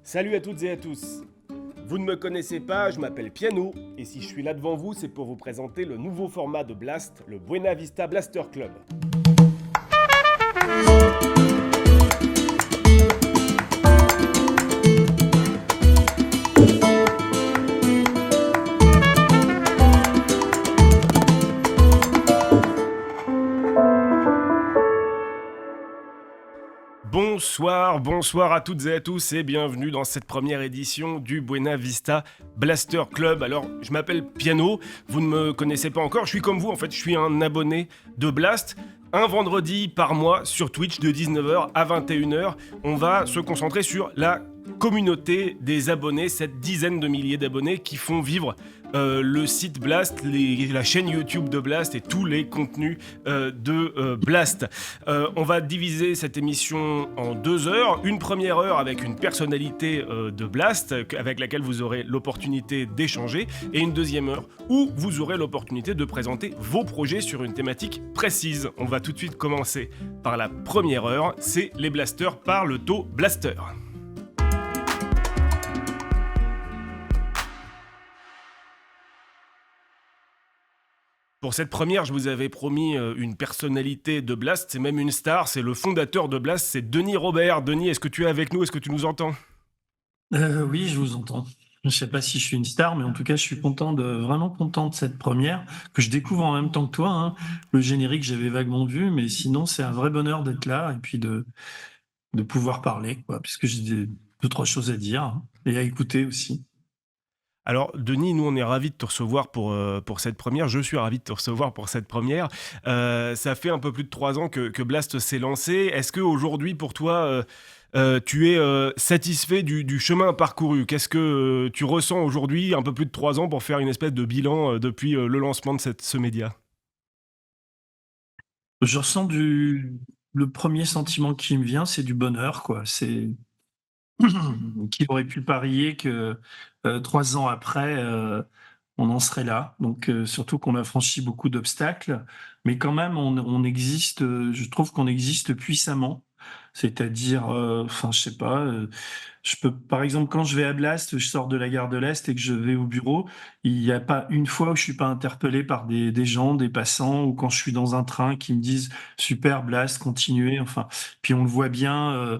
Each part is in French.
Salut à toutes et à tous. Vous ne me connaissez pas, je m'appelle Piano, et si je suis là devant vous, c'est pour vous présenter le nouveau format de Blast, le Buena Vista Blaster Club. Bonsoir à toutes et à tous et bienvenue dans cette première édition du Buena Vista Blaster Club. Alors, je m'appelle Piano, vous ne me connaissez pas encore, je suis comme vous en fait, je suis un abonné de Blast. Un vendredi par mois sur Twitch de 19h à 21h, on va se concentrer sur la communauté des abonnés, cette dizaine de milliers d'abonnés qui font vivre le site Blast, la chaîne YouTube de Blast et tous les contenus de Blast. On va diviser cette émission en 2 heures. Une première heure avec une personnalité de Blast avec laquelle vous aurez l'opportunité d'échanger et une deuxième heure où vous aurez l'opportunité de présenter vos projets sur une thématique précise. On va tout de suite commencer par la première heure, c'est les blasters par le taux Blaster. Pour cette première, je vous avais promis une personnalité de Blast, c'est même une star, c'est le fondateur de Blast, c'est Denis Robert. Denis, est-ce que tu es avec nous? Est-ce que tu nous entends? Oui, je vous entends. Je ne sais pas si je suis une star, mais en tout cas, je suis vraiment content de cette première, que je découvre en même temps que toi, hein. Le générique, j'avais vaguement vu, mais sinon, c'est un vrai bonheur d'être là et puis de pouvoir parler, quoi, puisque j'ai deux, trois choses à dire, hein, et à écouter aussi. Alors, Denis, nous, on est ravis de te recevoir pour cette première. Je suis ravi de te recevoir pour cette première. Ça fait un peu plus de 3 ans que Blast s'est lancé. Est-ce qu'aujourd'hui, pour toi, tu es satisfait du chemin parcouru? Qu'est-ce que tu ressens aujourd'hui, un peu plus de 3 ans, pour faire une espèce de bilan depuis le lancement de ce média? Je ressens le premier sentiment qui me vient, c'est du bonheur, quoi. C'est qui aurait pu parier que 3 ans après, on en serait là. Donc, surtout qu'on a franchi beaucoup d'obstacles, mais quand même, on existe. Je trouve qu'on existe puissamment. C'est-à-dire, enfin, je sais pas. Je peux, par exemple, quand je vais à Blast, je sors de la gare de l'Est et que je vais au bureau, il n'y a pas une fois où je suis pas interpellé par des gens, des passants, ou quand je suis dans un train qui me disent super Blast, continuez. Enfin, puis on le voit bien.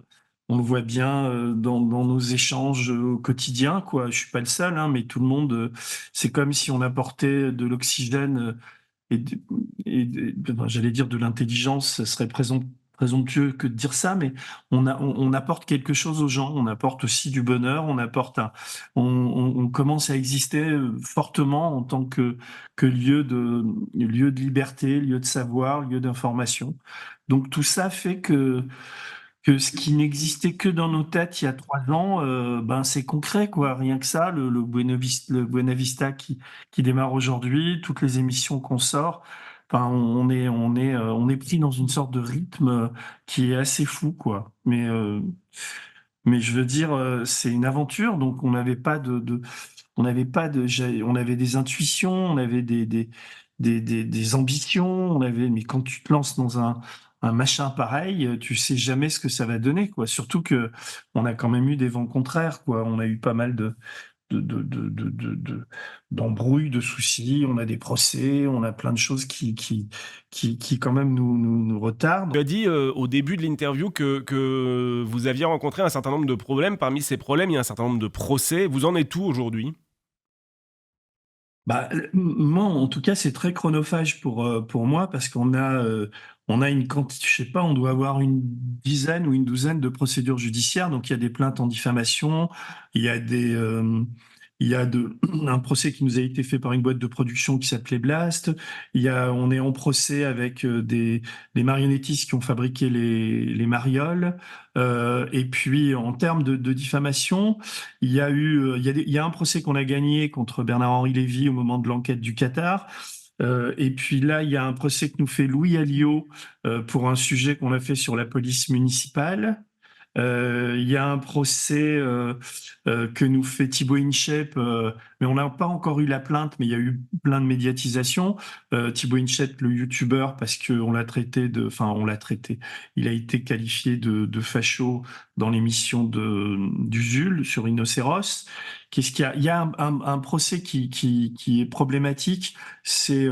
On le voit bien dans nos échanges au quotidien, quoi. Je suis pas le seul, hein, mais tout le monde. C'est comme si on apportait de l'oxygène et, de- enfin, j'allais dire de l'intelligence. Ce serait présomptueux que de dire ça, mais on apporte quelque chose aux gens. On apporte aussi du bonheur. On commence à exister fortement en tant que lieu de liberté, lieu de savoir, lieu d'information. Donc tout ça fait que ce qui n'existait que dans nos têtes il y a 3 ans, ben c'est concret, quoi. Rien que ça, le Buena Vista qui démarre aujourd'hui, toutes les émissions qu'on sort, enfin, on est pris dans une sorte de rythme qui est assez fou, quoi. Mais je veux dire, c'est une aventure, donc on n'avait pas de, on avait des intuitions, on avait des ambitions, mais quand tu te lances dans un machin pareil, tu sais jamais ce que ça va donner, quoi. Surtout que on a quand même eu des vents contraires, quoi. On a eu pas mal d'embrouilles, de soucis, on a des procès, on a plein de choses qui quand même nous retardent. Tu as dit au début de l'interview que vous aviez rencontré un certain nombre de problèmes. Parmi ces problèmes, il y a un certain nombre de procès. Vous en êtes où aujourd'hui? Bah, moi, en tout cas, c'est très chronophage pour moi parce on a une quantité, je sais pas, on doit avoir une dizaine ou une douzaine de procédures judiciaires. Donc, il y a des plaintes en diffamation, il y a il y a un procès qui nous a été fait par une boîte de production qui s'appelait Blast. On est en procès avec des marionnettistes qui ont fabriqué les marioles. Et puis, en termes de diffamation, il y a il y a un procès qu'on a gagné contre Bernard-Henri Lévy au moment de l'enquête du Qatar. Et puis là, il y a un procès que nous fait Louis Alliot pour un sujet qu'on a fait sur la police municipale. Il y a un procès que nous fait Thibaut InShape, mais on n'a pas encore eu la plainte, mais il y a eu plein de médiatisation. Thibaut Inchette, le youtubeur, parce qu'on l'a traité enfin, on l'a traité. Il a été qualifié de facho dans l'émission d'Usul sur Rhinocéros. Qu'est-ce qu'il y a? Il y a un procès qui est problématique.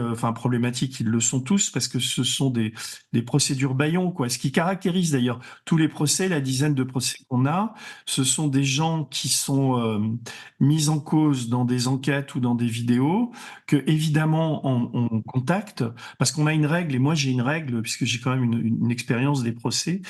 Enfin, problématique, ils le sont tous, parce que ce sont des procédures bâillons, quoi. Ce qui caractérise d'ailleurs tous les procès, la dizaine de procès qu'on a, ce sont des gens qui sont mis en cause dans des enquêtes ou dans des vidéos, que évidemment on contacte, parce qu'on a une règle, et moi j'ai une règle, puisque j'ai quand même une expérience des procès,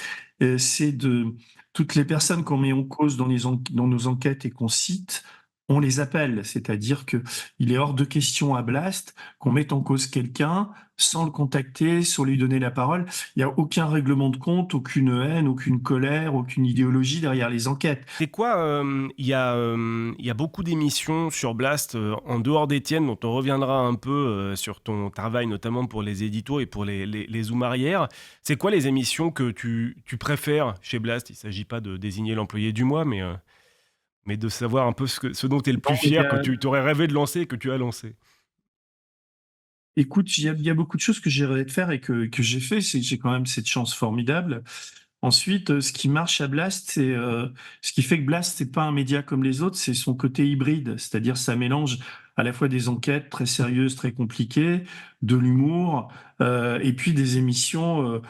c'est de toutes les personnes qu'on met en cause dans nos enquêtes et qu'on cite, on les appelle, c'est-à-dire que il est hors de question à Blast qu'on mette en cause quelqu'un sans le contacter, sans lui donner la parole. Il n'y a aucun règlement de compte, aucune haine, aucune colère, aucune idéologie derrière les enquêtes. C'est quoi il y a beaucoup d'émissions sur Blast, en dehors des tiennes, dont on reviendra un peu sur ton travail, notamment pour les éditos et pour les zooms arrière. C'est quoi les émissions que tu préfères chez Blast? Il ne s'agit pas de désigner l'employé du mois, mais de savoir un peu ce dont tu es le Non, plus fier, que tu aurais rêvé de lancer et que tu as lancé. écoute, il y a beaucoup de choses que j'ai rêvé de faire et que j'ai fait. J'ai quand même cette chance formidable. Ensuite, ce qui marche à Blast, ce qui fait que Blast, c'est pas un média comme les autres, c'est son côté hybride. C'est-à-dire, ça mélange à la fois des enquêtes très sérieuses, très compliquées, de l'humour, et puis des émissions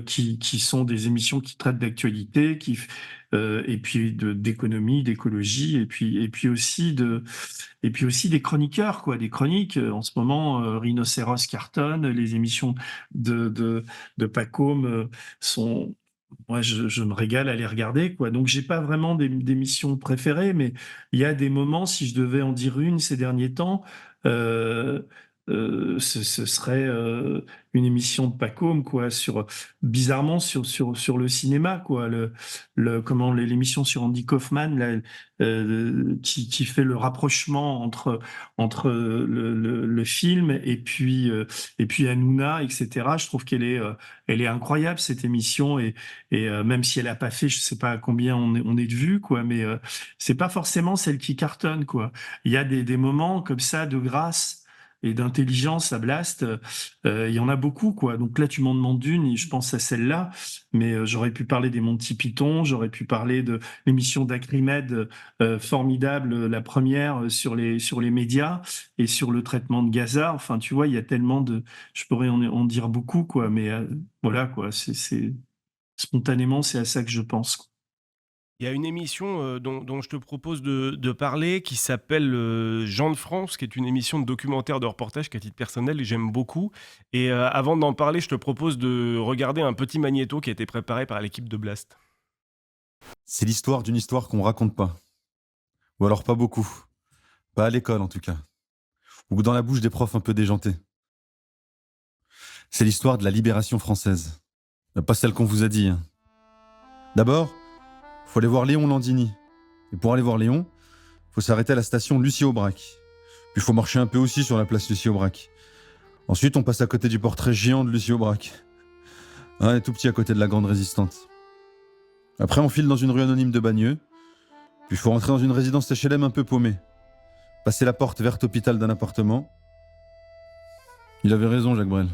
qui sont des émissions qui traitent d'actualité, et puis d'économie, d'écologie, et puis aussi des chroniqueurs, quoi, des chroniques. En ce moment, Rhinocéros cartonne, les émissions de Pacôme sont, moi, je me régale à les regarder, quoi. Donc, j'ai pas vraiment des missions préférées, mais il y a des moments, si je devais en dire une ces derniers temps, euh, ce serait une émission de Pacôme, quoi, bizarrement sur le cinéma, quoi. L'émission sur Andy Kaufman, là, qui fait le rapprochement entre le film et puis Hanouna, etc. Je trouve elle est incroyable, cette émission, et même si elle a pas fait, je sais pas à combien on est de vues, quoi, mais c'est pas forcément celle qui cartonne, quoi. Il y a des moments comme ça de grâce et d'intelligence à Blast. Il y en a beaucoup, quoi. Donc là, tu m'en demandes une, et je pense à celle-là, mais j'aurais pu parler des Monty Python, j'aurais pu parler de l'émission d'Acrimed, formidable, la première sur les médias et sur le traitement de Gaza. Enfin, tu vois, il y a tellement je pourrais en dire beaucoup, quoi, mais voilà, quoi. Spontanément, c'est à ça que je pense. Il y a une émission dont je te propose de parler qui s'appelle Jean de France, qui est une émission de documentaire de reportage qu'à titre personnel j'aime beaucoup. Et avant d'en parler, je te propose de regarder un petit magnéto qui a été préparé par l'équipe de Blast. C'est l'histoire d'une histoire qu'on raconte pas. Ou alors pas beaucoup. Pas à l'école en tout cas. Ou dans la bouche des profs un peu déjantés. C'est l'histoire de la libération française. Pas celle qu'on vous a dit. Hein. D'abord, faut aller voir Léon Landini. Et pour aller voir Léon, faut s'arrêter à la station Lucie-Aubrac. Puis faut marcher un peu aussi sur la place Lucie-Aubrac. Ensuite, on passe à côté du portrait géant de Lucie Aubrac. Un tout petit à côté de la grande résistante. Après, on file dans une rue anonyme de Bagneux. Puis il faut rentrer dans une résidence HLM un peu paumée. Passer la porte verte hôpital d'un appartement. Il avait raison, Jacques Brel.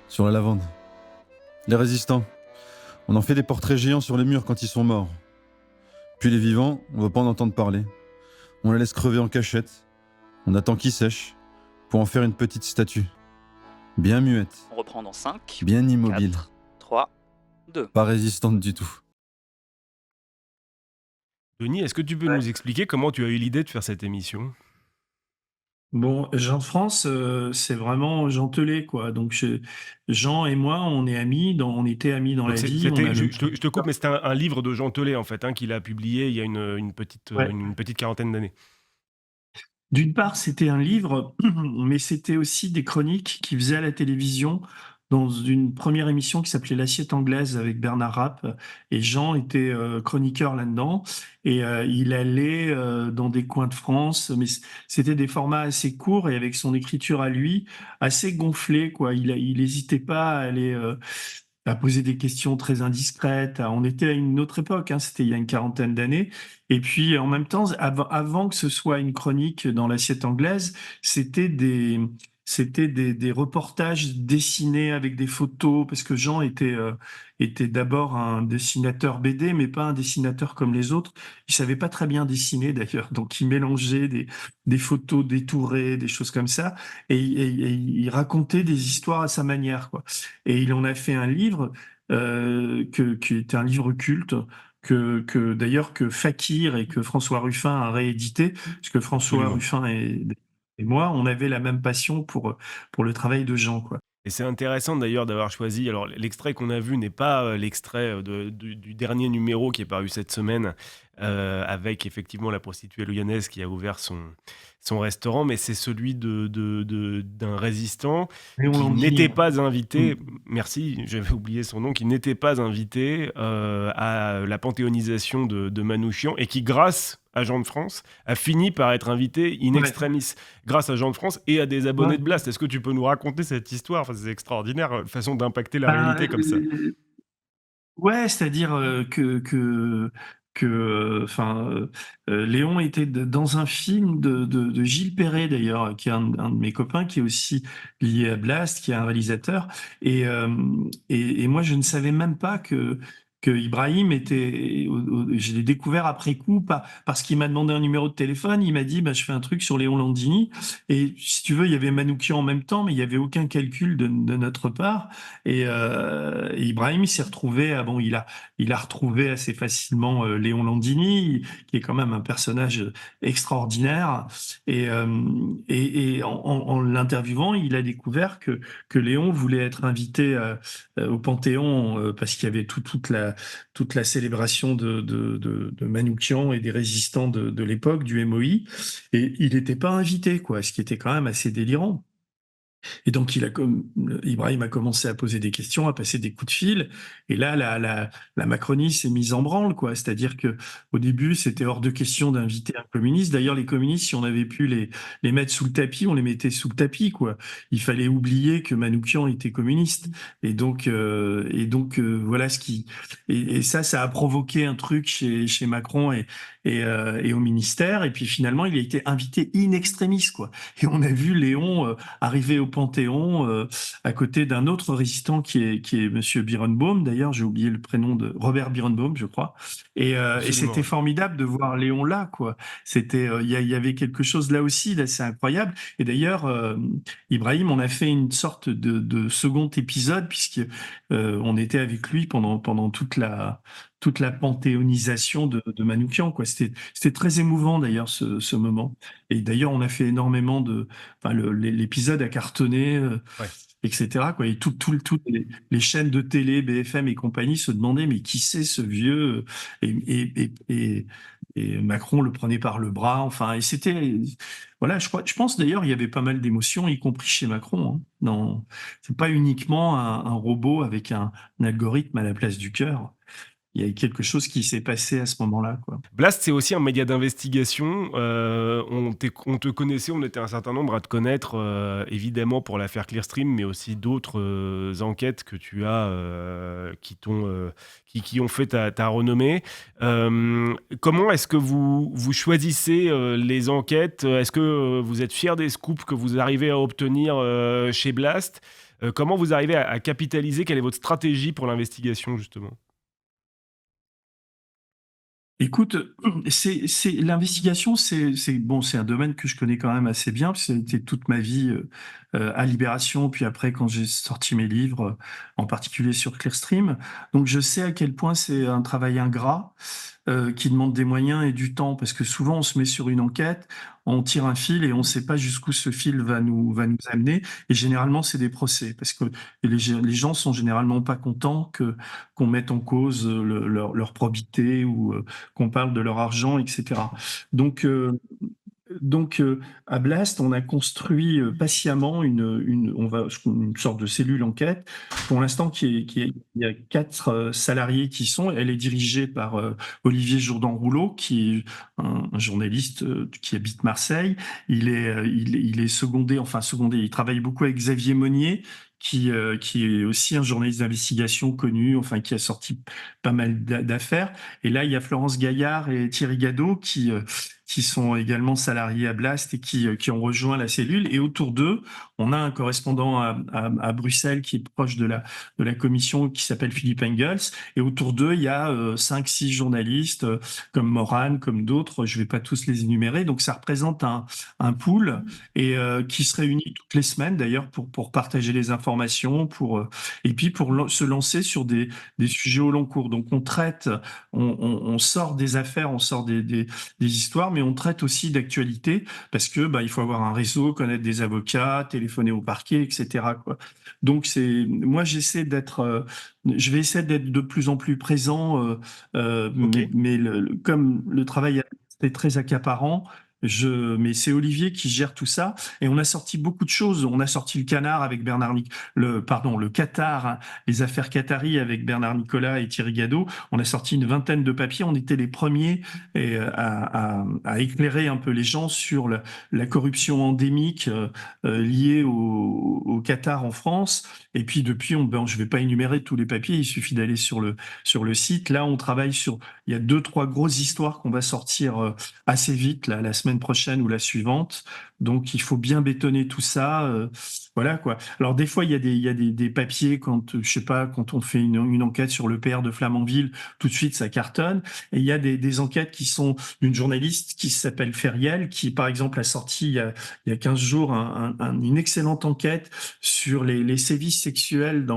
Sur la lavande. Les résistants. On en fait des portraits géants sur les murs quand ils sont morts. Puis les vivants, on va pas en entendre parler. On les laisse crever en cachette. On attend qu'ils sèchent pour en faire une petite statue. Bien muette. On reprend dans 5, Bien immobile. 4, 3, 2. Pas résistante du tout. Denis, est-ce que tu peux Ouais. nous expliquer comment tu as eu l'idée de faire cette émission? Bon, Jean de France, c'est vraiment Jean Tellet, quoi. Donc, Jean et moi, on est amis, on était amis dans Donc la vie. On a je te coupe, mais c'était un livre de Jean Telet, en fait, hein, qu'il a publié il y a Ouais. une petite quarantaine d'années. D'une part, c'était un livre, mais c'était aussi des chroniques qu'il faisait à la télévision dans une première émission qui s'appelait L'Assiette anglaise avec Bernard Rapp. Et Jean était chroniqueur là-dedans. Et il allait dans des coins de France, mais c'était des formats assez courts et avec son écriture à lui, assez gonflée, quoi. Il hésitait pas à aller à poser des questions très indiscrètes. On était à une autre époque, hein, c'était il y a une quarantaine d'années. Et puis en même temps, avant que ce soit une chronique dans l'assiette anglaise, c'était des reportages dessinés avec des photos, parce que Jean était d'abord un dessinateur BD, mais pas un dessinateur comme les autres. Il savait pas très bien dessiner d'ailleurs, donc il mélangeait des photos détourées, des choses comme ça, et il racontait des histoires à sa manière, quoi. Et il en a fait un livre qui est un livre culte. D'ailleurs que Fakir et que François Ruffin a réédité, parce que François Absolument. Ruffin et moi, on avait la même passion pour le travail de Jean, quoi. Et c'est intéressant d'ailleurs d'avoir choisi. Alors, l'extrait qu'on a vu n'est pas l'extrait du dernier numéro qui est paru cette semaine, avec effectivement la prostituée lyonnaise qui a ouvert son restaurant, mais c'est celui d'un résistant Léon qui Landini, n'était ouais. pas Mm. invité, merci, j'avais oublié son nom, qui n'était pas invité à la panthéonisation de Manouchian et qui, grâce à Jean de France, a fini par être invité in Ouais. extremis grâce à Jean de France et à des abonnés Ouais. de Blast. Est-ce que tu peux nous raconter cette histoire? Enfin, c'est extraordinaire, façon d'impacter la Ben, réalité comme ça. ouais, c'est-à-dire enfin, Léon était dans un film de Gilles Perret d'ailleurs, qui est un de mes copains, qui est aussi lié à Blast, qui est un réalisateur. Et moi, je ne savais même pas que Ibrahim était. Je l'ai découvert après coup, parce qu'il m'a demandé un numéro de téléphone. Il m'a dit, bah, je fais un truc sur Léon Landini. Et si tu veux, il y avait Manoukian en même temps, mais il y avait aucun calcul de notre part. Et Ibrahim, il s'est retrouvé, bon, il a retrouvé assez facilement Léon Landini, qui est quand même un personnage extraordinaire. Et en l'interviewant, il a découvert que Léon voulait être invité au Panthéon parce qu'il y avait toute la célébration de Manoukian et des résistants de l'époque, du MOI. Et il n'était pas invité, quoi, ce qui était quand même assez délirant. Et donc, Ibrahim a commencé à poser des questions, à passer des coups de fil. Et là, la Macronie s'est mise en branle, quoi. C'est-à-dire que au début, c'était hors de question d'inviter un communiste. D'ailleurs, les communistes, si on avait pu les mettre sous le tapis, on les mettait sous le tapis, quoi. Il fallait oublier que Manoukian était communiste. Voilà ce qui. Et ça a provoqué un truc chez Macron et au ministère. Et puis finalement, il a été invité in extremis, quoi. Et on a vu Léon arrivé au Panthéon à côté d'un autre résistant qui est Monsieur Birenbaum. D'ailleurs, j'ai oublié le prénom de Robert Birenbaum, je crois. Et Absolument, c'était ouais. formidable de voir Léon là, quoi. C'était, il y avait quelque chose là aussi d'assez incroyable. Et d'ailleurs, Ibrahim, on a fait une sorte de second épisode puisque on était avec lui pendant toute la panthéonisation de Manoukian, quoi. C'était très émouvant d'ailleurs ce moment. Et d'ailleurs, on a fait énormément enfin, l'épisode a cartonné, Ouais. etc., quoi. Et toutes les chaînes de télé, BFM et compagnie se demandaient, mais qui c'est ce vieux? Et Macron le prenait par le bras. Enfin, et c'était, voilà, je pense d'ailleurs, il y avait pas mal d'émotions, y compris chez Macron, hein. Non, c'est pas uniquement un robot avec un algorithme à la place du cœur. Il y a quelque chose qui s'est passé à ce moment-là, quoi. Blast, c'est aussi un média d'investigation. On te connaissait, on était un certain nombre à te connaître, évidemment pour l'affaire Clearstream, mais aussi d'autres enquêtes que tu as qui ont fait ta renommée. Comment est-ce que vous choisissez les enquêtes? Est-ce que vous êtes fier des scoops que vous arrivez à obtenir chez Blast? Comment vous arrivez à capitaliser? Quelle est votre stratégie pour l'investigation, justement? Écoute, l'investigation, bon, c'est un domaine que je connais quand même assez bien, parce que ça a été toute ma vie à Libération, puis après quand j'ai sorti mes livres, en particulier sur Clearstream. Donc je sais à quel point c'est un travail ingrat, qui demande des moyens et du temps, parce que souvent on se met sur une enquête, on tire un fil et on ne sait pas jusqu'où ce fil va nous amener. Et généralement c'est des procès, parce que les gens sont généralement pas contents qu'on mette en cause leur probité ou qu'on parle de leur argent, etc. Donc, à Blast, on a construit patiemment une sorte de cellule enquête. Pour l'instant, il y a 4 salariés qui sont. Elle est dirigée par Olivier Jourdan-Rouleau, qui est un journaliste qui habite Marseille. Il est secondé, il travaille beaucoup avec Xavier Monnier, qui est aussi un journaliste d'investigation connu, enfin qui a sorti pas mal d'affaires. Et là, il y a Florence Gaillard et Thierry Gadot qui sont également salariés à Blast et qui ont rejoint la cellule. Et autour d'eux, on a un correspondant à Bruxelles qui est proche de la commission qui s'appelle Philippe Engels. Et autour d'eux, il y a 5-6 journalistes comme Morane, comme d'autres. Je ne vais pas tous les énumérer. Donc ça représente un pool et qui se réunit toutes les semaines d'ailleurs pour partager les informations, et puis pour se lancer sur des sujets au long cours. Donc on traite, on sort des affaires, on sort des histoires, mais on traite aussi d'actualité parce que il faut avoir un réseau, connaître des avocats, téléphoner au parquet, etc., quoi. Donc moi je vais essayer d'être de plus en plus présent, Ok. mais comme le travail est très accaparant, mais c'est Olivier qui gère tout ça. Et on a sorti beaucoup de choses. On a sorti le canard avec le Qatar, hein, les affaires qataries avec Bernard Nicolas et Thierry Gadot. On a sorti une vingtaine de papiers. On était les premiers à éclairer un peu les gens sur la corruption endémique liée au Qatar en France. Et puis depuis, je vais pas énumérer tous les papiers. Il suffit d'aller sur le site. Là, on travaille il y a 2-3 grosses histoires qu'on va sortir assez vite, la semaine prochaine ou la suivante. Donc, il faut bien bétonner tout ça. Voilà, quoi. Alors, des fois, il y a des papiers je sais pas, quand on fait une enquête sur le PR de Flamanville, tout de suite, ça cartonne. Et il y a des enquêtes qui sont d'une journaliste qui s'appelle Feriel, qui, par exemple, a sorti il y a 15 jours une excellente enquête sur les sévices sexuels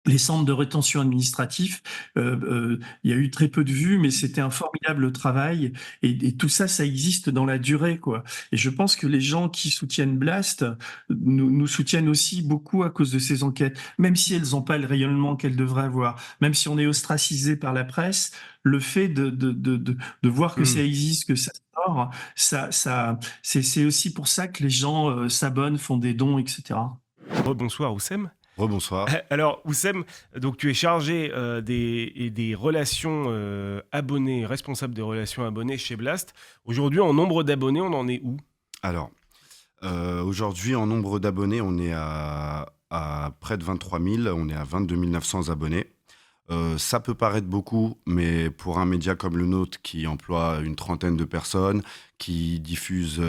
les centres de rétention administratifs. Il y a eu très peu de vues, mais c'était un formidable travail. Et tout ça, ça existe dans la durée, quoi. Et je pense que les gens qui soutiennent Blast nous soutiennent aussi beaucoup à cause de ces enquêtes, même si elles n'ont pas le rayonnement qu'elles devraient avoir, même si on est ostracisé par la presse. Le fait de voir que ça existe, que ça sort, c'est aussi pour ça que les gens s'abonnent, font des dons, etc. Bonsoir Oussem. Rebonsoir. Alors Oussem, donc tu es chargé des relations abonnés, responsable des relations abonnés chez Blast. Aujourd'hui, en nombre d'abonnés, on en est où ? Alors, aujourd'hui, en nombre d'abonnés, on est à près de 23 000. On est à 22 900 abonnés. Ça peut paraître beaucoup, mais pour un média comme le nôtre qui emploie une trentaine de personnes, qui diffuse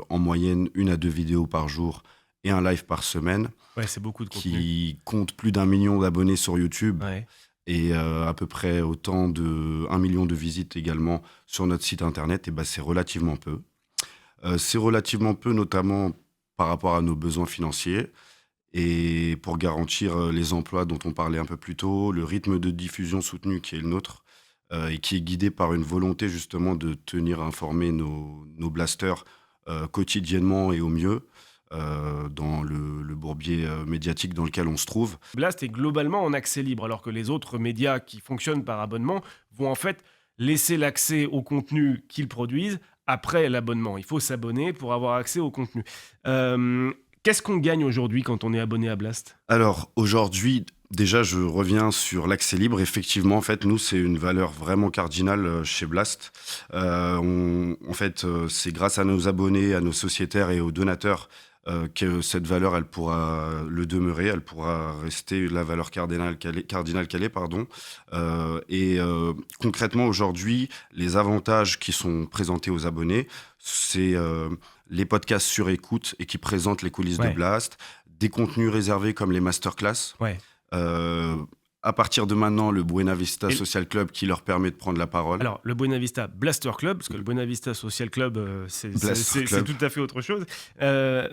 en moyenne 1 à 2 vidéos par jour et un live par semaine, Ouais, c'est beaucoup de contenu. qui compte plus d'1 million d'abonnés sur YouTube Ouais. et à peu près autant de 1 million de visites également sur notre site internet, et c'est relativement peu. C'est relativement peu, notamment par rapport à nos besoins financiers et pour garantir les emplois dont on parlait un peu plus tôt, le rythme de diffusion soutenu qui est le nôtre et qui est guidé par une volonté justement de tenir informés nos blasters quotidiennement et au mieux dans le bourbier médiatique dans lequel on se trouve. Blast est globalement en accès libre, alors que les autres médias qui fonctionnent par abonnement vont en fait laisser l'accès au contenu qu'ils produisent après l'abonnement. Il faut s'abonner pour avoir accès au contenu. Qu'est-ce qu'on gagne aujourd'hui quand on est abonné à Blast ? Alors aujourd'hui, déjà je reviens sur l'accès libre. Effectivement, en fait, nous c'est une valeur vraiment cardinale chez Blast. C'est grâce à nos abonnés, à nos sociétaires et aux donateurs que cette valeur, elle pourra le demeurer, elle pourra rester la valeur cardinale qu'elle est, pardon. Concrètement, aujourd'hui, les avantages qui sont présentés aux abonnés, c'est les podcasts sur écoute et qui présentent les coulisses de Blast, des contenus réservés comme les masterclass. Ouais. À partir de maintenant, le Buena Vista Social Club qui leur permet de prendre la parole. Alors, le Buena Vista Blaster Club, parce que le Buena Vista Social Club, c'est tout à fait autre chose.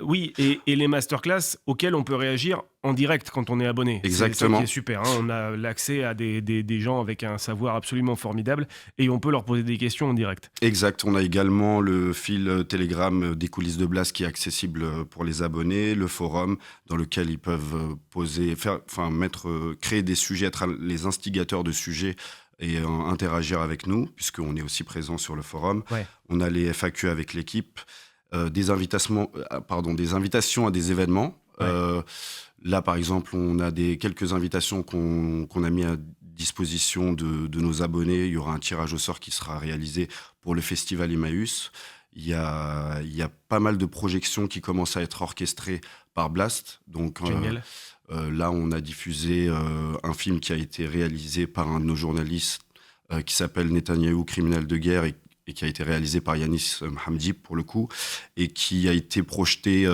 Oui, et les masterclass auxquels on peut réagir en direct quand on est abonné. Exactement. C'est ça qui est super. Hein. On a l'accès à des gens avec un savoir absolument formidable et on peut leur poser des questions en direct. Exact. On a également le fil Telegram des coulisses de Blast qui est accessible pour les abonnés, le forum dans lequel ils peuvent créer des sujets, être les instigateurs de sujets et interagir avec nous, puisqu'on est aussi présent sur le forum. Ouais. On a les FAQ avec l'équipe, des invitations à des événements. Ouais. Là, par exemple, on a quelques invitations qu'on a mis à disposition de nos abonnés. Il y aura un tirage au sort qui sera réalisé pour le festival Emmaüs. il y a pas mal de projections qui commencent à être orchestrées par Blast. Donc Génial. là, on a diffusé un film qui a été réalisé par un de nos journalistes qui s'appelle Netanyahou, criminel de guerre, et qui a été réalisé par Yanis Hamdi pour le coup, et qui a été projeté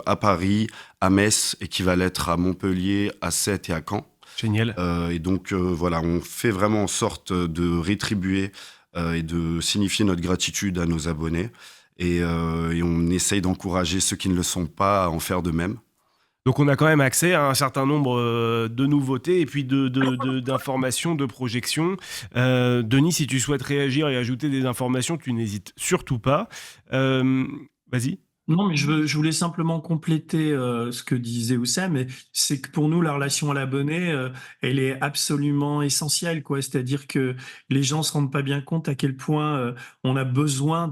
à Paris, à Metz, et qui va l'être à Montpellier, à Sète et à Caen. Génial. Et donc voilà, on fait vraiment en sorte de rétribuer et de signifier notre gratitude à nos abonnés. Et on essaye d'encourager ceux qui ne le sont pas à en faire de même. Donc on a quand même accès à un certain nombre de nouveautés et puis d'informations, de projections. Denis, si tu souhaites réagir et ajouter des informations, tu n'hésites surtout pas. Vas-y. Non, mais je voulais simplement compléter ce que disait Oussem, mais c'est que pour nous, la relation à l'abonné, elle est absolument essentielle, quoi. C'est-à-dire que les gens se rendent pas bien compte à quel point on a besoin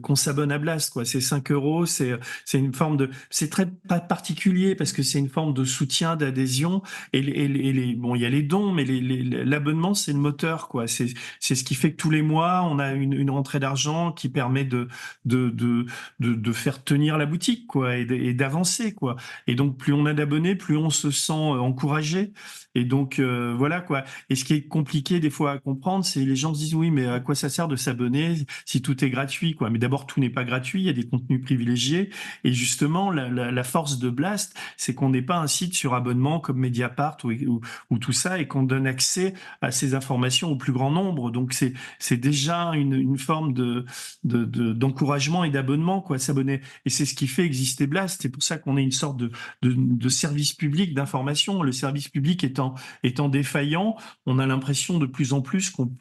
qu'on s'abonne à Blast, quoi. C'est 5 euros, c'est une forme de, c'est très pas particulier parce que c'est une forme de soutien, d'adhésion. Bon, il y a les dons, mais l'abonnement, c'est le moteur, quoi. C'est ce qui fait que tous les mois, on a une rentrée d'argent qui permet de faire tenir la boutique, quoi, et d'avancer, quoi. Et donc, plus on a d'abonnés, plus on se sent encouragé. Et donc, voilà, quoi. Et ce qui est compliqué des fois à comprendre, c'est les gens se disent, oui, mais à quoi ça sert de s'abonner si tout est gratuit, quoi. Mais d'abord, tout n'est pas gratuit, il y a des contenus privilégiés. Et justement, la force de Blast, c'est qu'on n'est pas un site sur abonnement comme Mediapart ou tout ça, et qu'on donne accès à ces informations au plus grand nombre. Donc, c'est déjà une forme d'encouragement et d'abonnement, quoi, s'abonner. Et c'est ce qui fait exister Blast. C'est pour ça qu'on est une sorte de service public d'information. Le service public étant défaillant, on a l'impression de plus en plus qu'on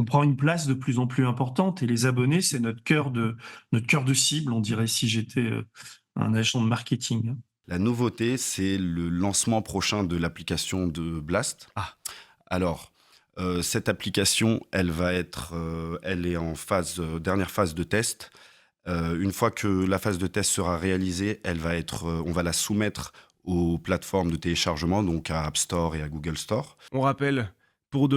prend une place de plus en plus importante. Et les abonnés, c'est notre cœur de cible, on dirait, si j'étais un agent de marketing. La nouveauté, c'est le lancement prochain de l'application de Blast. Ah. Alors, cette application, elle est en dernière phase de test. Une fois que la phase de test sera réalisée, on va la soumettre aux plateformes de téléchargement, donc à App Store et à Google Store. On rappelle, pour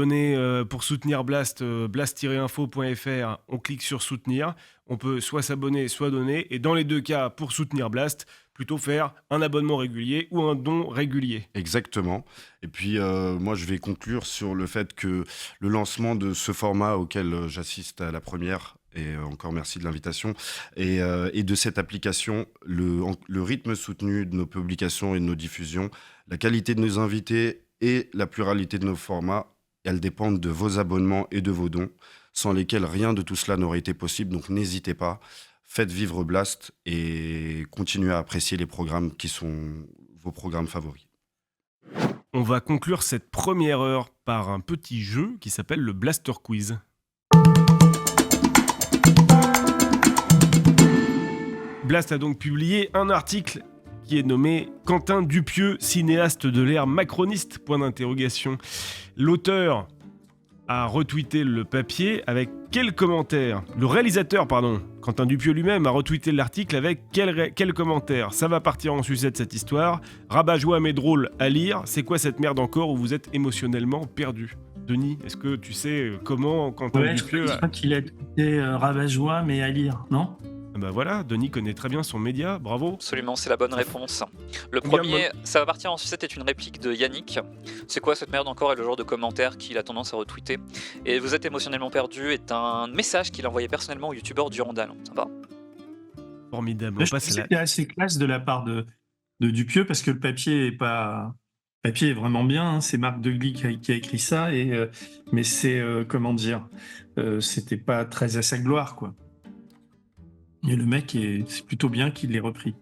soutenir Blast, blast-info.fr, on clique sur soutenir. On peut soit s'abonner, soit donner. Et dans les deux cas, pour soutenir Blast, plutôt faire un abonnement régulier ou un don régulier. Exactement. Et puis, moi, je vais conclure sur le fait que le lancement de ce format auquel j'assiste à la première, et encore merci de l'invitation, et de cette application, le rythme soutenu de nos publications et de nos diffusions, la qualité de nos invités et la pluralité de nos formats, elles dépendent de vos abonnements et de vos dons, sans lesquels rien de tout cela n'aurait été possible. Donc n'hésitez pas, faites vivre Blast et continuez à apprécier les programmes qui sont vos programmes favoris. On va conclure cette première heure par un petit jeu qui s'appelle le Blaster Quiz. Blast a donc publié un article qui est nommé « Quentin Dupieux, cinéaste de l'ère macroniste ?» L'auteur a retweeté le papier avec quel commentaire ? Le réalisateur, Quentin Dupieux lui-même, a retweeté l'article avec quel commentaire ? Ça va partir en sucette cette histoire. Rabat-joie mais drôle à lire. C'est quoi cette merde encore où vous êtes émotionnellement perdu ? Denis, est-ce que tu sais comment Quentin Dupieux... Je crois qu'il a tweeté rabat-joie mais à lire, non ? Bah voilà, Denis connaît très bien son média, bravo. Absolument, c'est la bonne réponse. Le premier, ça va partir en sucette, est une réplique de Yannick. C'est quoi cette merde encore, et le genre de commentaire qu'il a tendance à retweeter. Et vous êtes émotionnellement perdu est un message qu'il a envoyé personnellement au youtubeur Durandal. Ça va ? Formidable. Je trouve que c'était assez classe de la part de Dupieux parce que le papier est vraiment bien, hein. C'est Marc Degly qui a écrit ça, mais c'est, c'était pas très à sa gloire, quoi. Et le mec, c'est plutôt bien qu'il l'ait repris.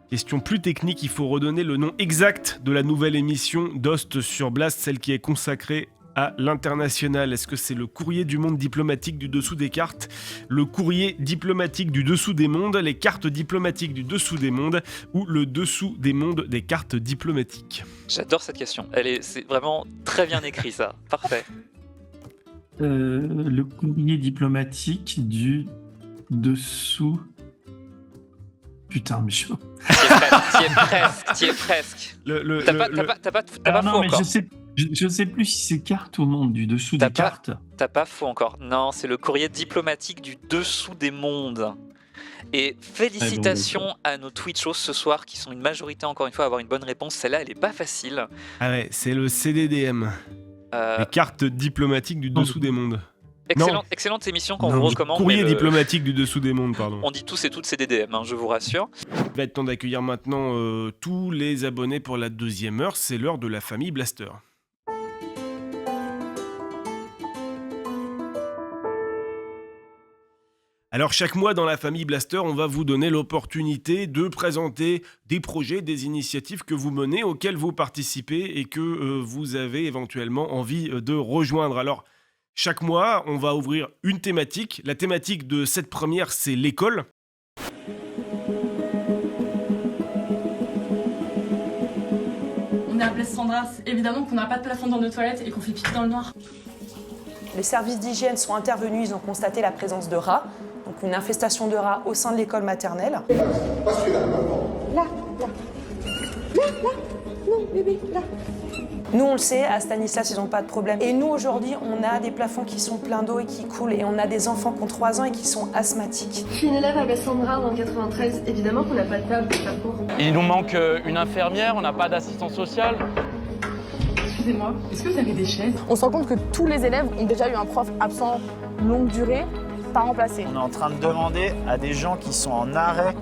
Question plus technique, il faut redonner le nom exact de la nouvelle émission d'Host sur Blast, celle qui est consacrée à l'international. Est-ce que c'est le courrier du monde diplomatique du dessous des cartes, le courrier diplomatique du dessous des mondes, les cartes diplomatiques du dessous des mondes ou le dessous des mondes des cartes diplomatiques ? J'adore cette question. C'est vraiment très bien écrit, ça. Parfait. Le courrier diplomatique du dessous... Putain, mais T'y es presque. T'as pas faux mais encore. je sais... Je ne sais plus si c'est carte ou monde du dessous T'as des pas- cartes. T'as pas faux encore. Non, c'est le courrier diplomatique du dessous des mondes. Et félicitations à nos Twitchos ce soir qui sont une majorité encore une fois à avoir une bonne réponse. Celle-là, elle est pas facile. Ah ouais, c'est le CDDM, Euh, les cartes diplomatiques du dessous des mondes. excellente émission qu'on Non, vous du recommande. Courrier mais diplomatique du dessous des mondes, pardon. on dit tous et toutes CDDM, hein, je vous rassure. Il va être temps d'accueillir maintenant tous les abonnés pour la deuxième heure. C'est l'heure de la famille Blaster. Alors chaque mois dans la famille Blaster, on va vous donner l'opportunité de présenter des projets, des initiatives que vous menez, auxquelles vous participez et que vous avez éventuellement envie de rejoindre. Alors chaque mois, on va ouvrir une thématique. La thématique de cette première, c'est l'école. On est à Place Sandras, évidemment qu'on n'a pas de plafond dans nos toilettes et qu'on fait pipi dans le noir. Les services d'hygiène sont intervenus, ils ont constaté la présence de rats, donc une infestation de rats au sein de l'école maternelle. Nous, on le sait, à Stanislas, ils n'ont pas de problème. Et nous, aujourd'hui, on a des plafonds qui sont pleins d'eau et qui coulent. Et on a des enfants qui ont 3 ans et qui sont asthmatiques. Je suis une élève à Cassandra dans le 93, évidemment qu'on n'a pas de table pour faire cours. Il nous manque une infirmière, on n'a pas d'assistance sociale. Excusez-moi, est-ce que vous avez des chaises? On se rend compte que tous les élèves ont déjà eu un prof absent longue durée, pas remplacé. On est en train de demander à des gens qui sont en arrêt,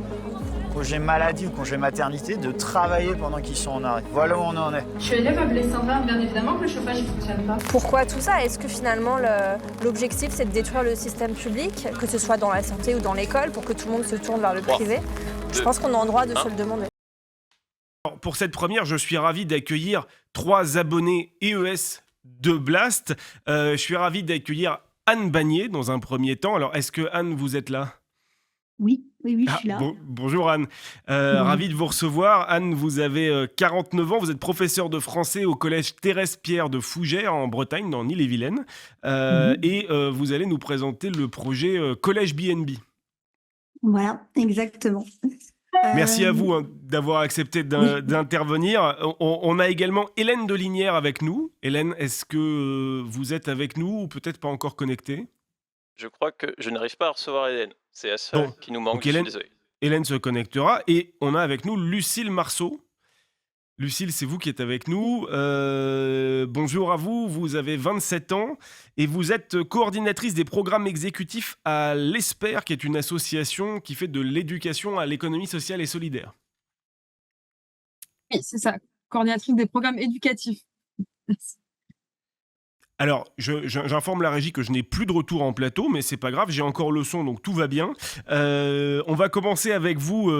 congé maladie ou congé maternité, de travailler pendant qu'ils sont en arrêt. Voilà où on en est. Je suis élève à Blaise-Saint-Var, bien évidemment que le chauffage ne fonctionne pas. Pourquoi tout ça? Est-ce que finalement l'objectif c'est de détruire le système public, que ce soit dans la santé ou dans l'école, pour que tout le monde se tourne vers le privé? Je pense qu'on est en droit de se le demander. Alors, pour cette première, je suis ravi d'accueillir 3 abonnés EES de Blast. Je suis ravi d'accueillir Anne Bagné dans un premier temps. Alors, est-ce que Anne, vous êtes là? Oui, je suis là. Bonjour Anne, ravi de vous recevoir. Anne, vous avez 49 ans, vous êtes professeure de français au collège Thérèse-Pierre de Fougères en Bretagne, dans Ille-et-Vilaine. Et vous allez nous présenter le projet Collège BNB. Voilà, exactement. Merci à vous d'avoir accepté d'intervenir. On a également Hélène de Linière avec nous. Hélène, est-ce que vous êtes avec nous ou peut-être pas encore connectée? Je crois que je n'arrive pas à recevoir Hélène. C'est la seule qui nous manque, donc je suis désolé. Hélène se connectera et on a avec nous Lucille Marceau. Lucille, c'est vous qui êtes avec nous. Bonjour à vous, vous avez 27 ans et vous êtes coordinatrice des programmes exécutifs à l'ESPER, qui est une association qui fait de l'éducation à l'économie sociale et solidaire. Oui, c'est ça, coordinatrice des programmes éducatifs. Alors, j'informe la régie que je n'ai plus de retour en plateau, mais c'est pas grave, j'ai encore le son, donc tout va bien. On va commencer avec vous,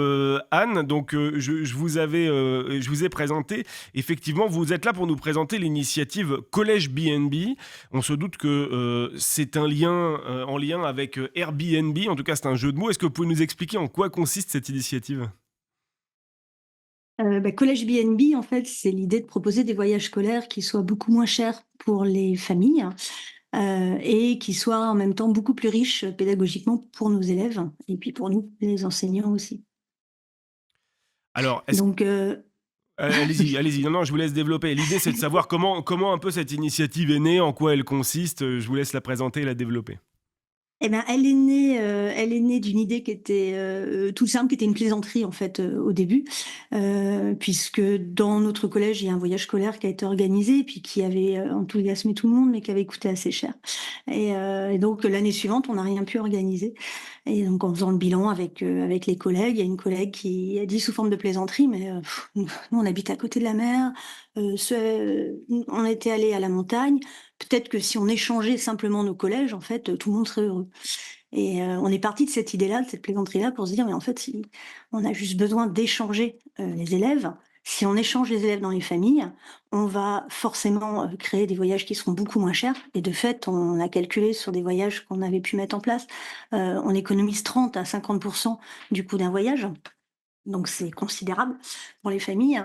Anne. Donc, je vous ai présenté. Effectivement, vous êtes là pour nous présenter l'initiative Collège BNB. On se doute que c'est un lien en lien avec Airbnb. En tout cas, c'est un jeu de mots. Est-ce que vous pouvez nous expliquer en quoi consiste cette initiative ? Collège BNB, en fait, c'est l'idée de proposer des voyages scolaires qui soient beaucoup moins chers pour les familles et qui soient en même temps beaucoup plus riches pédagogiquement pour nos élèves et puis pour nous, les enseignants aussi. Alors, Donc, allez-y. Non, je vous laisse développer. L'idée, c'est de savoir comment un peu cette initiative est née, en quoi elle consiste. Je vous laisse la présenter et la développer. elle est née d'une idée qui était toute simple, qui était une plaisanterie en fait au début, puisque dans notre collège il y a un voyage scolaire qui a été organisé, puis qui avait enthousiasmé tout le monde, mais qui avait coûté assez cher. Et donc l'année suivante, on n'a rien pu organiser. Et donc en faisant le bilan avec les collègues, il y a une collègue qui a dit sous forme de plaisanterie, mais nous on habite à côté de la mer, on était allé à la montagne. Peut-être que si on échangeait simplement nos collèges, en fait, tout le monde serait heureux. Et on est parti de cette idée-là, de cette plaisanterie-là, pour se dire, mais en fait, si on a juste besoin d'échanger les élèves, si on échange les élèves dans les familles, on va forcément créer des voyages qui seront beaucoup moins chers. Et de fait, on a calculé sur des voyages qu'on avait pu mettre en place, on économise 30 à 50% du coût d'un voyage. Donc c'est considérable pour les familles.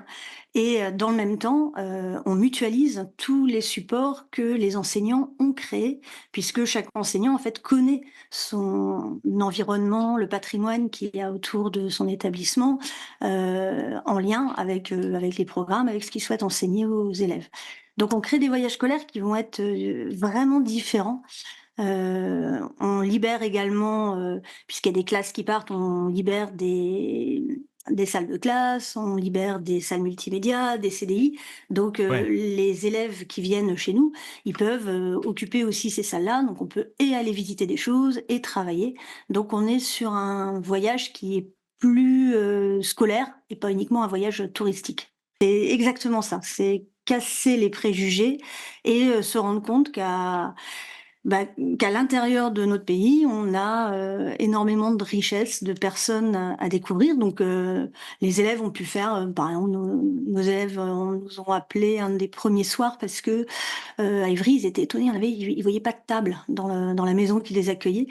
Et dans le même temps, on mutualise tous les supports que les enseignants ont créés, puisque chaque enseignant en fait connaît son environnement, le patrimoine qu'il y a autour de son établissement, en lien avec les programmes, avec ce qu'il souhaite enseigner aux élèves. Donc on crée des voyages scolaires qui vont être vraiment différents. On libère également, puisqu'il y a des classes qui partent, on libère des salles de classe, on libère des salles multimédia, des CDI. Donc Ouais. les élèves qui viennent chez nous, ils peuvent occuper aussi ces salles-là. Donc on peut et aller visiter des choses et travailler. Donc on est sur un voyage qui est plus scolaire et pas uniquement un voyage touristique. C'est exactement ça, c'est casser les préjugés et se rendre compte qu'à l'intérieur de notre pays, on a énormément de richesses, de personnes à découvrir. Donc, les élèves ont pu faire, par exemple, nos élèves nous ont appelé un des premiers soirs parce que à Ivry, ils étaient étonnés. Ils voyaient pas de table dans la maison qui les accueillait.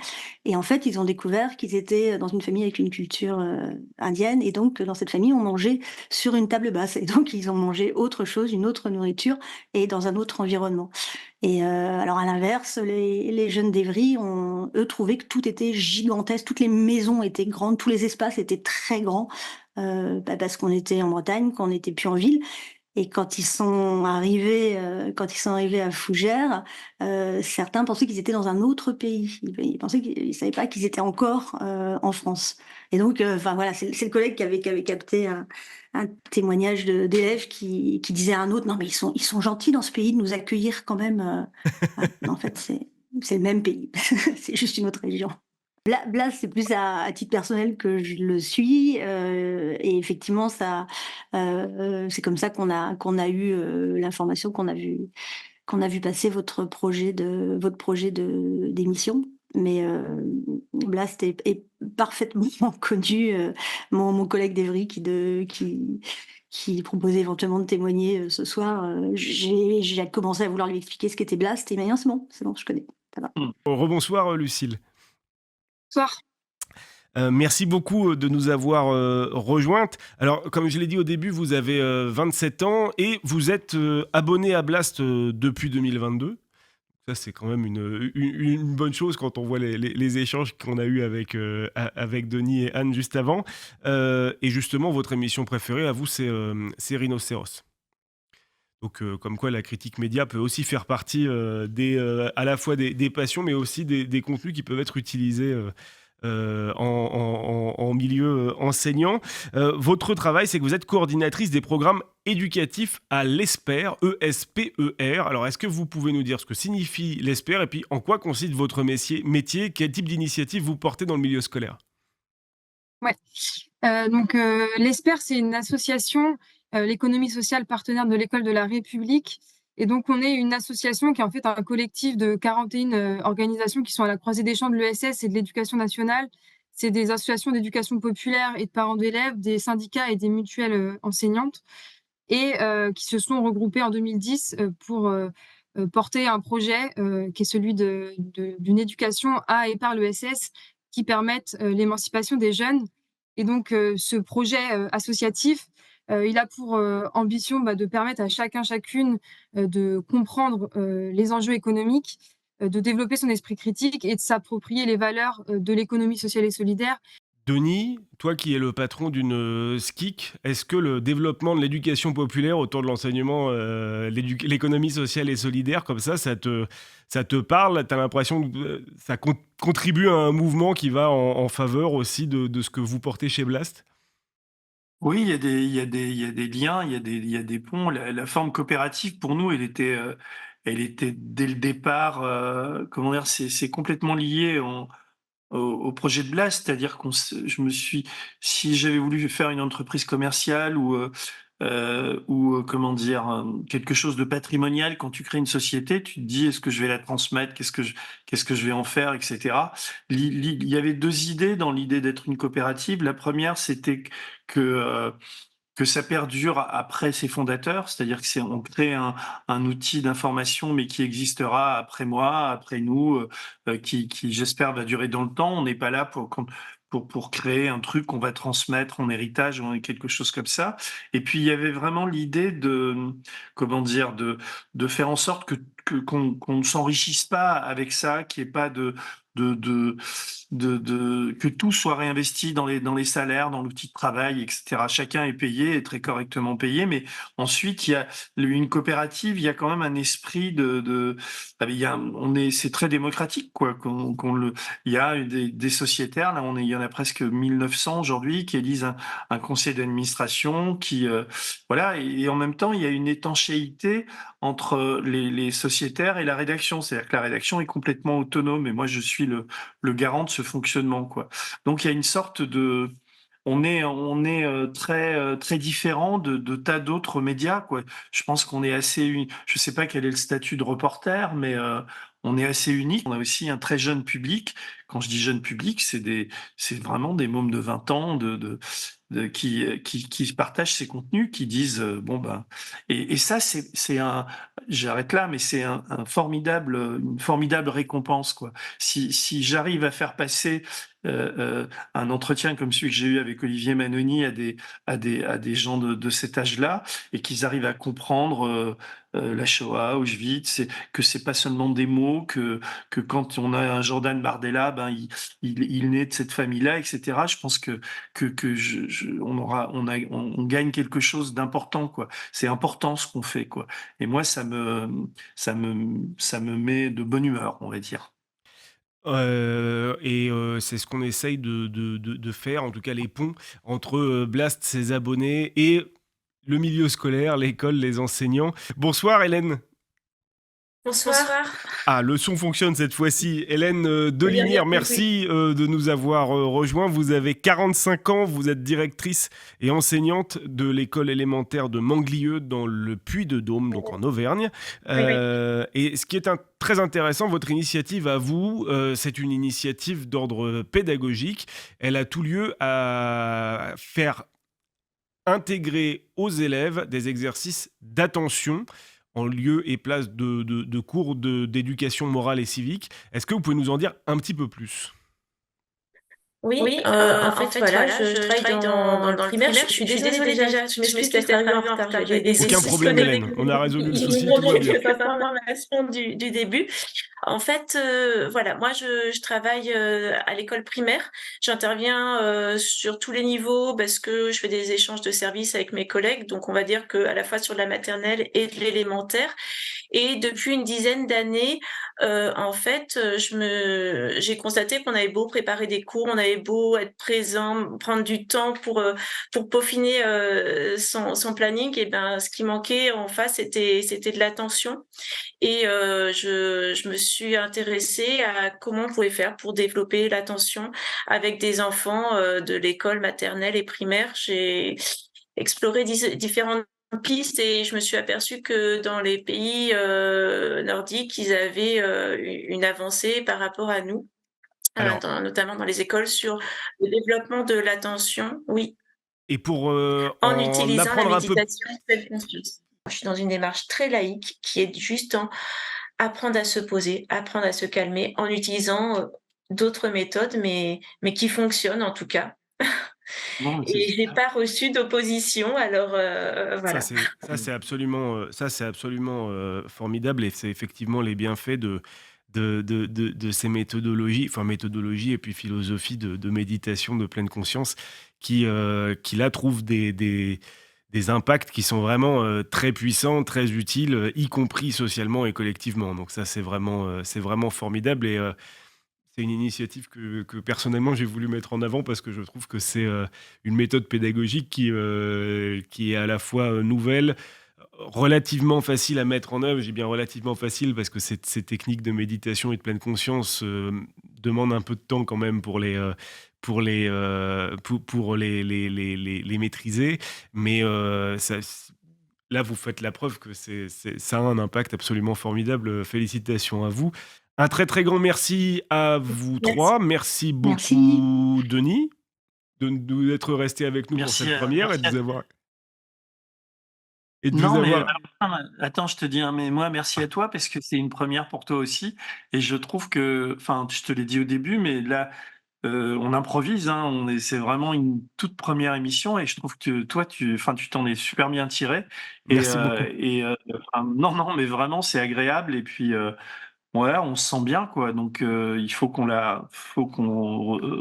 Et en fait, ils ont découvert qu'ils étaient dans une famille avec une culture indienne. Et donc, dans cette famille, on mangeait sur une table basse. Et donc, ils ont mangé autre chose, une autre nourriture et dans un autre environnement. Et alors à l'inverse, les jeunes d'Evry ont, eux, trouvé que tout était gigantesque, toutes les maisons étaient grandes, tous les espaces étaient très grands, parce qu'on était en Bretagne, qu'on n'était plus en ville. Et quand ils sont arrivés à Fougères, certains pensaient qu'ils étaient dans un autre pays. Ils pensaient qu'ils savaient pas qu'ils étaient encore en France. Et donc, enfin voilà, c'est le collègue qui avait capté un témoignage d'élèves qui disait à un autre, non mais ils sont gentils dans ce pays de nous accueillir quand même. En fait, c'est le même pays, c'est juste une autre région. Blas, c'est plus à titre personnel que je le suis, et effectivement, c'est comme ça qu'on a eu l'information, qu'on a vu passer votre projet d'émission. Mais Blast est parfaitement connu. Mon collègue d'Evry qui proposait éventuellement de témoigner ce soir, j'ai commencé à vouloir lui expliquer ce qu'était Blast et il m'a dit non, c'est bon, je connais. Ça va. Rebonsoir, Lucille. Bonsoir. Merci beaucoup de nous avoir rejointes. Alors, comme je l'ai dit au début, vous avez 27 ans et vous êtes abonné à Blast depuis 2022. Ça, c'est quand même une bonne chose quand on voit les échanges qu'on a eus avec Denis et Anne juste avant. Et justement, votre émission préférée, à vous, c'est Rhinocéros. Donc, comme quoi la critique média peut aussi faire partie à la fois des passions, mais aussi des contenus qui peuvent être utilisés en milieu enseignant. Votre travail, c'est que vous êtes coordinatrice des programmes éducatifs à l'ESPER, E-S-P-E-R. Alors, est-ce que vous pouvez nous dire ce que signifie l'ESPER et puis en quoi consiste votre métier, quel type d'initiative vous portez dans le milieu scolaire? Ouais. Donc, l'ESPER, c'est une association, l'économie sociale partenaire de l'École de la République. Et donc, on est une association qui est en fait un collectif de 41 organisations qui sont à la croisée des champs de l'ESS et de l'éducation nationale. C'est des associations d'éducation populaire et de parents d'élèves, des syndicats et des mutuelles enseignantes, et qui se sont regroupées en 2010 pour porter un projet qui est celui d'une éducation à et par l'ESS qui permette l'émancipation des jeunes. Et donc, ce projet associatif, il a pour ambition de permettre à chacune de comprendre les enjeux économiques, de développer son esprit critique et de s'approprier les valeurs de l'économie sociale et solidaire. Denis, toi qui es le patron d'une SKIC, est-ce que le développement de l'éducation populaire autour de l'enseignement, l'économie sociale et solidaire, comme ça te parle? Tu as l'impression que ça contribue à un mouvement qui va en faveur aussi de ce que vous portez chez Blast? Oui, il y a des liens, il y a des ponts. La forme coopérative, pour nous, elle était dès le départ, comment dire, c'est complètement lié au projet de Blast, c'est-à-dire si j'avais voulu faire une entreprise commerciale ou comment dire, quelque chose de patrimonial, quand tu crées une société, tu te dis, est-ce que je vais la transmettre, qu'est-ce que je vais en faire, etc. Il y avait deux idées dans l'idée d'être une coopérative. La première, c'était que que ça perdure après ses fondateurs, c'est-à-dire que on crée un outil d'information, mais qui existera après moi, après nous, qui j'espère va durer dans le temps. On n'est pas là pour créer un truc qu'on va transmettre en héritage ou quelque chose comme ça. Et puis il y avait vraiment l'idée de, comment dire, de faire en sorte qu'on ne s'enrichisse pas avec ça, qu'il n'y ait pas que tout soit réinvesti dans les salaires, dans l'outil de travail, etc. Chacun est payé, est très correctement payé, mais ensuite, il y a une coopérative, il y a quand même un esprit c'est très démocratique, quoi. Il y a des sociétaires, là, il y en a presque 1900 aujourd'hui, qui élisent un conseil d'administration, voilà, et en même temps, il y a une étanchéité entre les sociétaires et la rédaction. C'est-à-dire que la rédaction est complètement autonome, et moi, je suis le garant de ce fonctionnement, quoi. Donc, il y a une sorte on est très différent de tas d'autres médias, quoi. Je pense qu'on est je sais pas quel est le statut de reporter, mais on est assez unique. On a aussi un très jeune public. Quand je dis jeune public, c'est vraiment des mômes de 20 ans qui partagent ces contenus, qui disent bon ben, et ça j'arrête là, mais c'est une formidable récompense, quoi. Si j'arrive à faire passer un entretien comme celui que j'ai eu avec Olivier Manoni à des gens de cet âge-là, et qu'ils arrivent à comprendre la Shoah, Auschwitz, que c'est pas seulement des mots, que quand on a un Jordan Bardella, ben il naît de cette famille-là, etc. Je pense que on gagne quelque chose d'important, quoi. C'est important ce qu'on fait, quoi. Et moi, ça me met de bonne humeur, on va dire. C'est ce qu'on essaye de faire, en tout cas les ponts entre Blast, ses abonnés et le milieu scolaire, l'école, les enseignants. Bonsoir Hélène. Bonsoir. Ah, le son fonctionne cette fois-ci. Hélène Delinière, Oui, oui, oui. merci de nous avoir rejoints. Vous avez 45 ans, vous êtes directrice et enseignante de l'école élémentaire de Manglieu dans le Puy-de-Dôme, donc en Auvergne. Et ce qui est très intéressant, votre initiative à vous, c'est une initiative d'ordre pédagogique. Elle a tout lieu à faire intégrer aux élèves des exercices d'attention en lieu et place de cours d'éducation morale et civique. Est-ce que vous pouvez nous en dire un petit peu plus ? Oui, en fait, voilà, je travaille dans le primaire. Je suis désolée déjà, je m'excuse d'être arrivée en retard. J'ai des Aucun soucis problème, connectés. Hélène. On a résolu le Ils souci, vont tout va bien. faire formation du début. En fait, voilà, moi, je travaille à l'école primaire. J'interviens sur tous les niveaux parce que je fais des échanges de services avec mes collègues. Donc, on va dire qu'à la fois sur de la maternelle et de l'élémentaire. Et depuis une dizaine d'années, en fait, j'ai constaté qu'on avait beau préparer des cours, on avait beau être présent, prendre du temps pour peaufiner son planning, et ben, ce qui manquait en face, c'était de l'attention. Et je me suis intéressée à comment on pouvait faire pour développer l'attention avec des enfants de l'école maternelle et primaire. J'ai exploré différentes pistes et je me suis aperçue que dans les pays nordiques, ils avaient une avancée par rapport à nous, Alors, notamment dans les écoles, sur le développement de l'attention, oui, et pour en en utilisant la apprendre un peu... méditation self-conscious. Je suis dans une démarche très laïque qui est juste apprendre à se poser, apprendre à se calmer en utilisant d'autres méthodes, mais qui fonctionnent en tout cas. Non, mais c'est Et j'ai super. pas reçu d'opposition, alors Ça, voilà. c'est absolument, formidable et c'est effectivement les bienfaits de ces méthodologies, enfin méthodologie et puis philosophie de méditation de pleine conscience qui là trouvent des impacts qui sont vraiment très puissants, très utiles, y compris socialement et collectivement. Donc ça, c'est vraiment formidable et c'est une initiative que personnellement j'ai voulu mettre en avant parce que je trouve que c'est une méthode pédagogique qui est à la fois nouvelle, relativement facile à mettre en œuvre. J'ai bien relativement facile parce que ces techniques de méditation et de pleine conscience demandent un peu de temps quand même pour les maîtriser. Mais là, vous faites la preuve que ça a un impact absolument formidable. Félicitations à vous. Un très très grand merci à vous Merci. trois. Merci beaucoup, Merci. Denis, d'être resté avec nous pour Merci, cette première et de merci vous avoir. Et de Non, vous mais avoir. attends, je te dis, mais moi, merci à toi parce que c'est une première pour toi aussi. Et je trouve que, enfin, je te l'ai dit au début, mais là, On improvise, hein, c'est vraiment une toute première émission et je trouve que toi, tu t'en es super bien tiré. Merci beaucoup. Non, mais vraiment, c'est agréable et puis ouais, on se sent bien, quoi. Donc il faut qu'on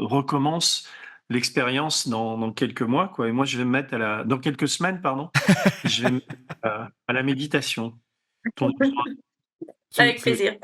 recommence l'expérience dans quelques mois, quoi. Et moi, je vais me mettre dans quelques semaines, pardon. Je vais me mettre à la méditation. Ton- Avec plaisir.